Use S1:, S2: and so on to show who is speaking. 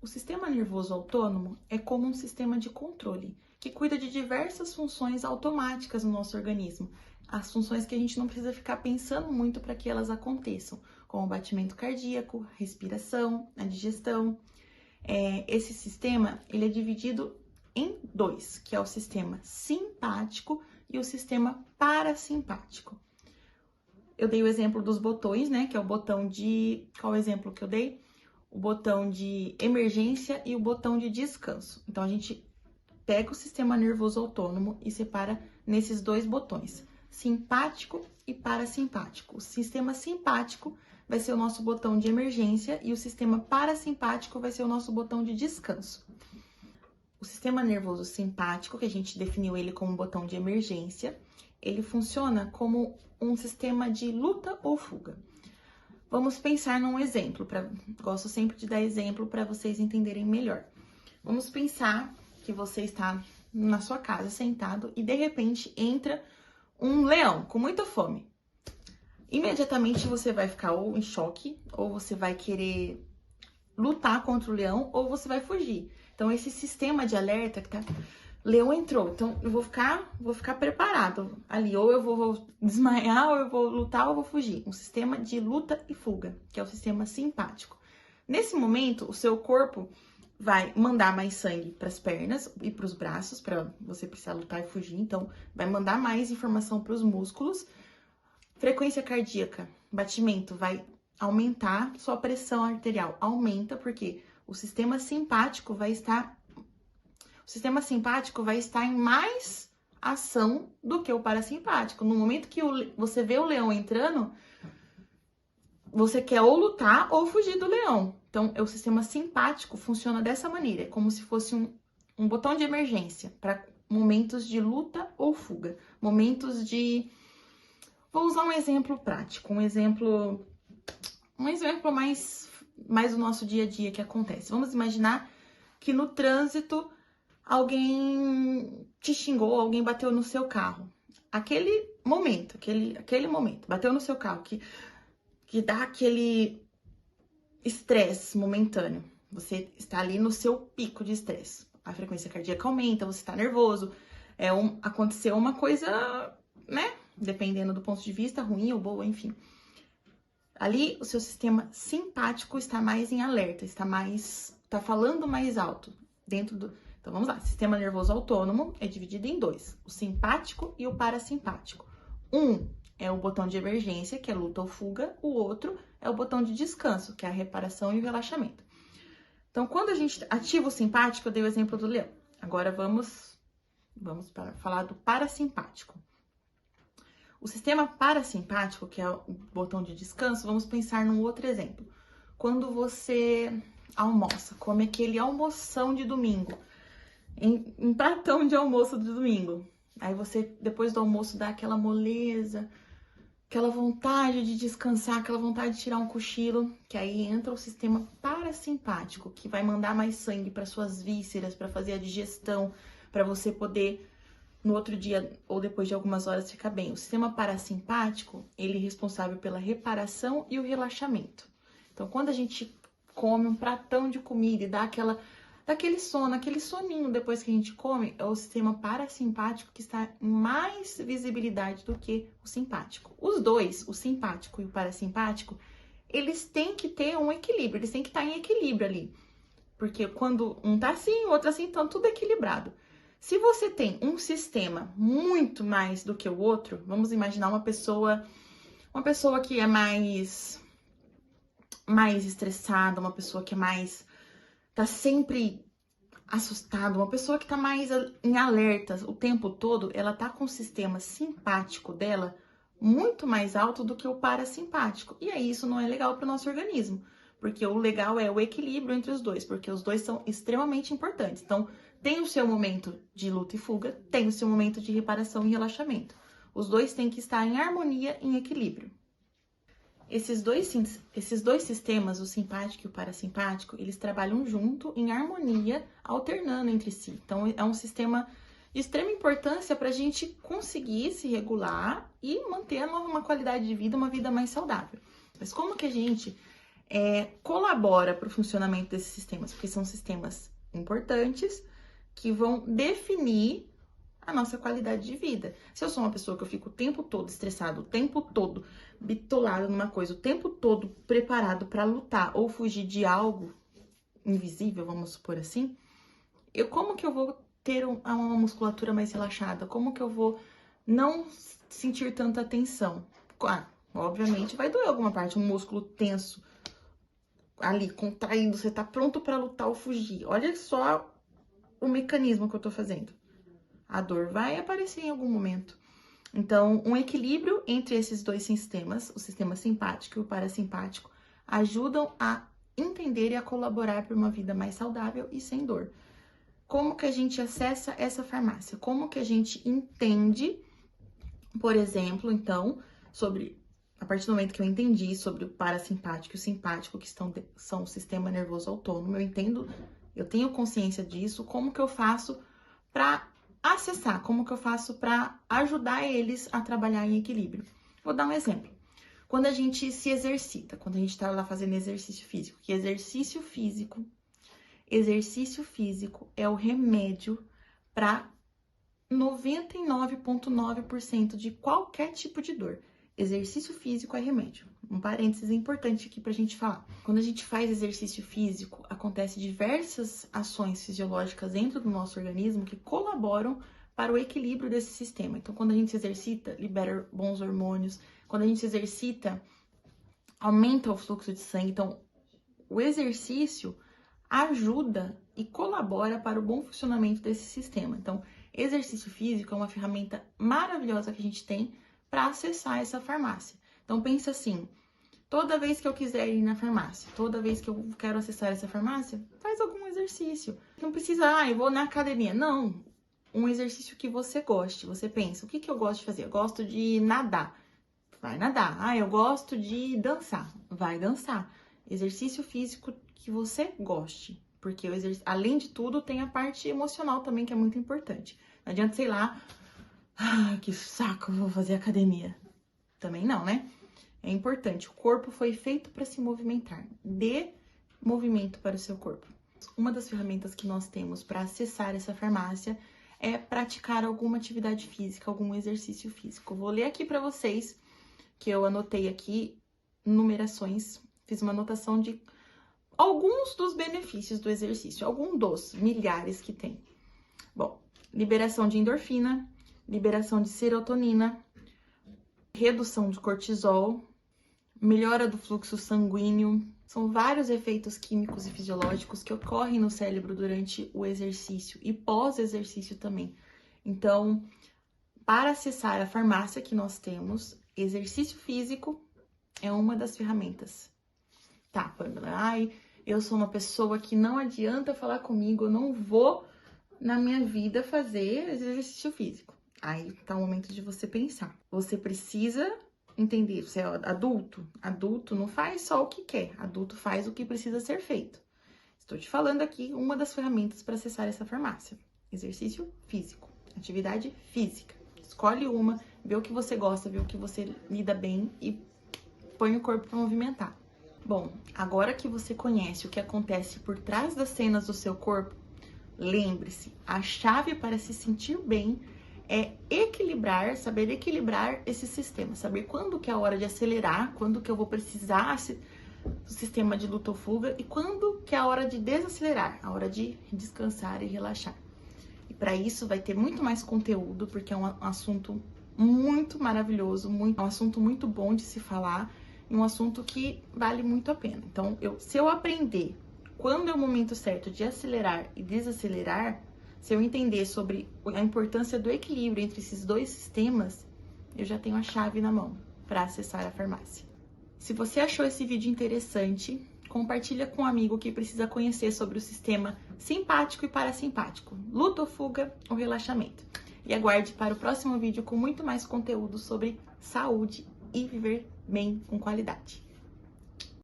S1: O sistema nervoso autônomo é como um sistema de controle que cuida de diversas funções automáticas no nosso organismo. As funções que a gente não precisa ficar pensando muito para que elas aconteçam, como o batimento cardíaco, respiração, a digestão. Esse sistema ele é dividido em dois, que é o sistema simpático e o sistema parasimpático. Eu dei o exemplo dos botões, né? Que é o botão de... Qual é o exemplo que eu dei? O botão de emergência e o botão de descanso. Então, a gente pega o sistema nervoso autônomo e separa nesses dois botões, simpático e parasimpático. O sistema simpático vai ser o nosso botão de emergência e o sistema parasimpático vai ser o nosso botão de descanso. O sistema nervoso simpático, que a gente definiu ele como botão de emergência, ele funciona como um sistema de luta ou fuga. Vamos pensar num exemplo, gosto sempre de dar exemplo para vocês entenderem melhor. Vamos pensar que você está na sua casa sentado e de repente entra um leão com muita fome. Imediatamente você vai ficar ou em choque, ou você vai querer lutar contra o leão, ou você vai fugir. Então, esse sistema de alerta que tá... Leão entrou, então eu vou ficar preparado ali. Ou eu vou desmaiar, ou eu vou lutar, ou eu vou fugir. Um sistema de luta e fuga, que é o sistema simpático. Nesse momento, o seu corpo vai mandar mais sangue para as pernas e para os braços, para você precisar lutar e fugir. Então, vai mandar mais informação para os músculos. Frequência cardíaca, batimento, vai aumentar, sua pressão arterial aumenta, porque o sistema simpático vai estar em mais ação do que o parasimpático. No momento que você vê o leão entrando, você quer ou lutar ou fugir do leão. Então, o sistema simpático funciona dessa maneira, é como se fosse um botão de emergência para momentos de luta ou fuga, momentos de... Vou usar um exemplo prático, um exemplo mais do nosso dia a dia que acontece. Vamos imaginar que no trânsito alguém te xingou, alguém bateu no seu carro. Aquele momento, bateu no seu carro, que dá aquele estresse momentâneo. Você está ali no seu pico de estresse. A frequência cardíaca aumenta, você está nervoso. Aconteceu uma coisa, né? Dependendo do ponto de vista, ruim ou boa, enfim. Ali, o seu sistema simpático está mais em alerta, está falando mais alto dentro do... Então, vamos lá. Sistema nervoso autônomo é dividido em dois, o simpático e o parasimpático. Um é o botão de emergência, que é luta ou fuga. O outro é o botão de descanso, que é a reparação e o relaxamento. Então, quando a gente ativa o simpático, eu dei o exemplo do leão. Agora, vamos para falar do parasimpático. O sistema parasimpático, que é o botão de descanso, vamos pensar num outro exemplo. Quando você almoça, come aquele almoção de domingo, em pratão de almoço de domingo. Aí você, depois do almoço, dá aquela moleza, aquela vontade de descansar, aquela vontade de tirar um cochilo, que aí entra o sistema parasimpático, que vai mandar mais sangue para suas vísceras, para fazer a digestão, para você poder... no outro dia ou depois de algumas horas ficar bem. O sistema parasimpático, ele é responsável pela reparação e o relaxamento. Então, quando a gente come um pratão de comida e dá aquele soninho depois que a gente come, é o sistema parasimpático que está em mais visibilidade do que o simpático. Os dois, o simpático e o parasimpático, eles têm que ter um equilíbrio, eles têm que estar em equilíbrio ali. Porque quando um tá assim, o outro assim, então tudo equilibrado. Se você tem um sistema muito mais do que o outro, vamos imaginar uma pessoa que é mais estressada, uma pessoa que tá sempre assustada, uma pessoa que tá mais em alerta o tempo todo, ela tá com o sistema simpático dela muito mais alto do que o parasimpático. E aí isso não é legal para o nosso organismo, porque o legal é o equilíbrio entre os dois, porque os dois são extremamente importantes. Então, tem o seu momento de luta e fuga, tem o seu momento de reparação e relaxamento. Os dois têm que estar em harmonia, em equilíbrio. Esses dois sistemas, o simpático e o parasimpático, eles trabalham junto, em harmonia, alternando entre si. Então, é um sistema de extrema importância para a gente conseguir se regular e manter uma qualidade de vida, uma vida mais saudável. Mas como que a gente colabora para o funcionamento desses sistemas, porque são sistemas importantes que vão definir a nossa qualidade de vida. Se eu sou uma pessoa que eu fico o tempo todo estressado, o tempo todo bitolado numa coisa, o tempo todo preparado para lutar ou fugir de algo invisível, vamos supor assim, como que eu vou ter uma musculatura mais relaxada? Como que eu vou não sentir tanta tensão? Obviamente vai doer alguma parte, um músculo tenso ali, contraído, você tá pronto para lutar ou fugir. Olha só o mecanismo que eu tô fazendo. A dor vai aparecer em algum momento. Então, um equilíbrio entre esses dois sistemas, o sistema simpático e o parasimpático, ajudam a entender e a colaborar para uma vida mais saudável e sem dor. Como que a gente acessa essa farmácia? Como que a gente entende, por exemplo, então, a partir do momento que eu entendi sobre o parasimpático e o simpático, que são o sistema nervoso autônomo, eu tenho consciência disso, como que eu faço para acessar, como que eu faço para ajudar eles a trabalhar em equilíbrio? Vou dar um exemplo. Quando a gente se exercita, quando a gente tá lá fazendo exercício físico, que exercício físico é o remédio para 99,9% de qualquer tipo de dor. Exercício físico é remédio. Um parênteses importante aqui pra gente falar. Quando a gente faz exercício físico, acontecem diversas ações fisiológicas dentro do nosso organismo que colaboram para o equilíbrio desse sistema. Então, quando a gente se exercita, libera bons hormônios. Quando a gente se exercita, aumenta o fluxo de sangue. Então, o exercício ajuda e colabora para o bom funcionamento desse sistema. Então, exercício físico é uma ferramenta maravilhosa que a gente tem para acessar essa farmácia. Então, pensa assim, toda vez que eu quiser ir na farmácia, toda vez que eu quero acessar essa farmácia, faz algum exercício. Não precisa, eu vou na academia. Não, um exercício que você goste. Você pensa, o que eu gosto de fazer? Eu gosto de nadar. Vai nadar. Eu gosto de dançar. Vai dançar. Exercício físico que você goste. Porque além de tudo, tem a parte emocional também, que é muito importante. Não adianta, sei lá, que saco, vou fazer academia. Também não, né? É importante. O corpo foi feito para se movimentar. Dê movimento para o seu corpo. Uma das ferramentas que nós temos para acessar essa farmácia é praticar alguma atividade física, algum exercício físico. Vou ler aqui para vocês, que eu anotei aqui numerações, fiz uma anotação de alguns dos benefícios do exercício, alguns dos milhares que tem. Bom, liberação de endorfina, liberação de serotonina, redução de cortisol, melhora do fluxo sanguíneo. São vários efeitos químicos e fisiológicos que ocorrem no cérebro durante o exercício e pós-exercício também. Então, para acessar a farmácia que nós temos, exercício físico é uma das ferramentas. Tá, Pamela, eu sou uma pessoa que não adianta falar comigo, eu não vou na minha vida fazer exercício físico. Aí tá o momento de você pensar. Você precisa entender, você é adulto. Adulto não faz só o que quer, adulto faz o que precisa ser feito. Estou te falando aqui uma das ferramentas para acessar essa farmácia. Exercício físico, atividade física. Escolhe uma, vê o que você gosta, vê o que você lida bem e põe o corpo para movimentar. Bom, agora que você conhece o que acontece por trás das cenas do seu corpo, lembre-se, a chave para se sentir bem é saber equilibrar esse sistema, saber quando que é a hora de acelerar, quando que eu vou precisar do sistema de luta ou fuga e quando que é a hora de desacelerar, a hora de descansar e relaxar. E para isso vai ter muito mais conteúdo, porque é um assunto muito maravilhoso, um assunto muito bom de se falar e um assunto que vale muito a pena. Então, se eu aprender quando é o momento certo de acelerar e desacelerar, se eu entender sobre a importância do equilíbrio entre esses dois sistemas, eu já tenho a chave na mão para acessar a farmácia. Se você achou esse vídeo interessante, compartilha com um amigo que precisa conhecer sobre o sistema simpático e parasimpático, luta ou fuga ou relaxamento. E aguarde para o próximo vídeo com muito mais conteúdo sobre saúde e viver bem com qualidade.